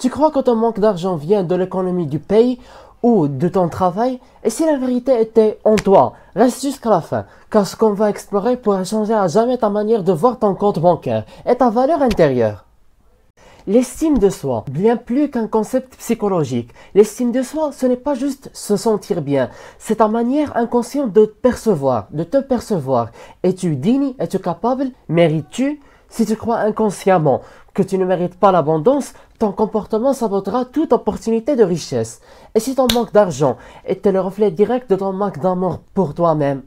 Tu crois que ton manque d'argent vient de l'économie du pays ou de ton travail? Et si la vérité était en toi? Reste jusqu'à la fin, car ce qu'on va explorer pourrait changer à jamais ta manière de voir ton compte bancaire et ta valeur intérieure. L'estime de soi, bien plus qu'un concept psychologique. L'estime de soi, ce n'est pas juste se sentir bien, c'est ta manière inconsciente de te percevoir, de te percevoir. Es-tu digne? Es-tu capable? Mérites-tu? Si tu crois inconsciemment que tu ne mérites pas l'abondance, ton comportement sabotera toute opportunité de richesse. Et si ton manque d'argent était le reflet direct de ton manque d'amour pour toi-même?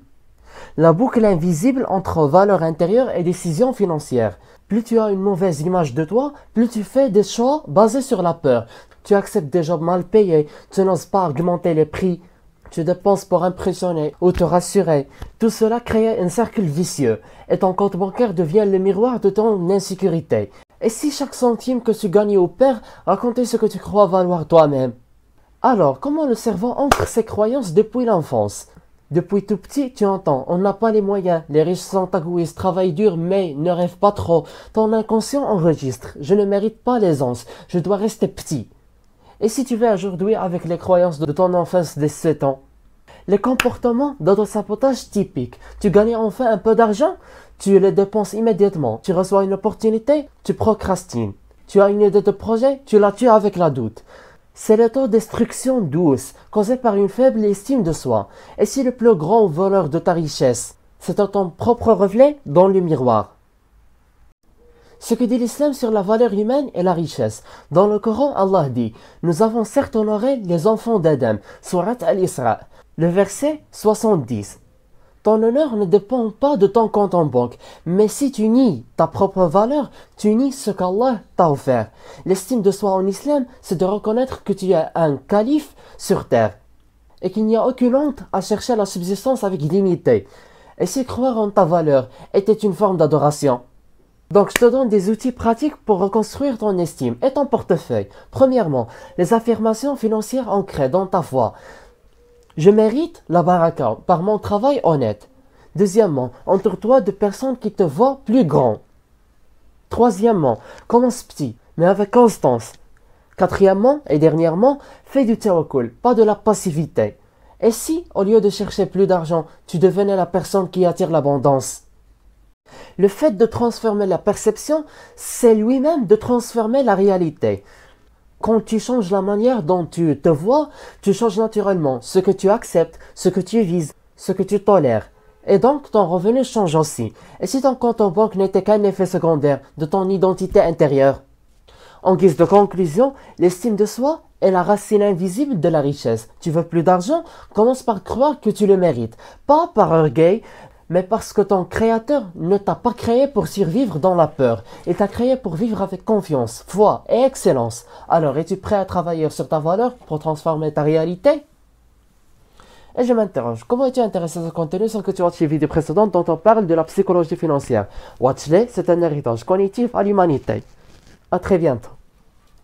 La boucle invisible entre valeur intérieure et décision financière. Plus tu as une mauvaise image de toi, plus tu fais des choix basés sur la peur. Tu acceptes des jobs mal payés, tu n'oses pas augmenter les prix, tu dépenses pour impressionner ou te rassurer. Tout cela crée un cercle vicieux et ton compte bancaire devient le miroir de ton insécurité. Et si chaque centime que tu gagnes ou perds racontait ce que tu crois valoir toi-même? Alors, comment le cerveau ancre ses croyances depuis l'enfance? Depuis tout petit, tu entends, on n'a pas les moyens, les riches sont égoïstes, travaillent dur, mais ne rêvent pas trop. Ton inconscient enregistre, je ne mérite pas l'aisance, je dois rester petit. Et si tu veux aujourd'hui avec les croyances de ton enfance de 7 ans? Les comportements d'autosabotage typiques. Tu gagnes enfin un peu d'argent, tu les dépenses immédiatement. Tu reçois une opportunité, tu procrastines. Tu as une idée de projet, tu la tues avec la doute. C'est l'autodestruction douce, causée par une faible estime de soi. Et si le plus grand voleur de ta richesse, c'est ton propre reflet dans le miroir? Ce que dit l'islam sur la valeur humaine et la richesse. Dans le Coran, Allah dit « Nous avons certes honoré les enfants d'Adam » Surat Al-Isra, le verset 70. Ton honneur ne dépend pas de ton compte en banque, mais si tu nies ta propre valeur, tu nies ce qu'Allah t'a offert. L'estime de soi en islam, c'est de reconnaître que tu es un calife sur terre et qu'il n'y a aucune honte à chercher la subsistance avec dignité. Et si croire en ta valeur était une forme d'adoration? Donc je te donne des outils pratiques pour reconstruire ton estime et ton portefeuille. Premièrement, les affirmations financières ancrées dans ta foi. Je mérite la baraka par mon travail honnête. Deuxièmement, entoure-toi de personnes qui te voient plus grand. Troisièmement, commence petit, mais avec constance. Quatrièmement et dernièrement, fais du tawakkul, pas de la passivité. Et si, au lieu de chercher plus d'argent, tu devenais la personne qui attire l'abondance? Le fait de transformer la perception, c'est lui-même de transformer la réalité. Quand tu changes la manière dont tu te vois, tu changes naturellement ce que tu acceptes, ce que tu vises, ce que tu tolères. Et donc ton revenu change aussi. Et si ton compte en banque n'était qu'un effet secondaire de ton identité intérieure? En guise de conclusion, l'estime de soi est la racine invisible de la richesse. Tu veux plus d'argent? Commence par croire que tu le mérites. Pas par orgueil, mais parce que ton créateur ne t'a pas créé pour survivre dans la peur. Il t'a créé pour vivre avec confiance, foi et excellence. Alors, es-tu prêt à travailler sur ta valeur pour transformer ta réalité? Et je m'interroge, comment es-tu intéressé à ce contenu sans que tu watches les vidéos précédentes dont on parle de la psychologie financière? Watch-les, c'est un héritage cognitif à l'humanité. À très bientôt.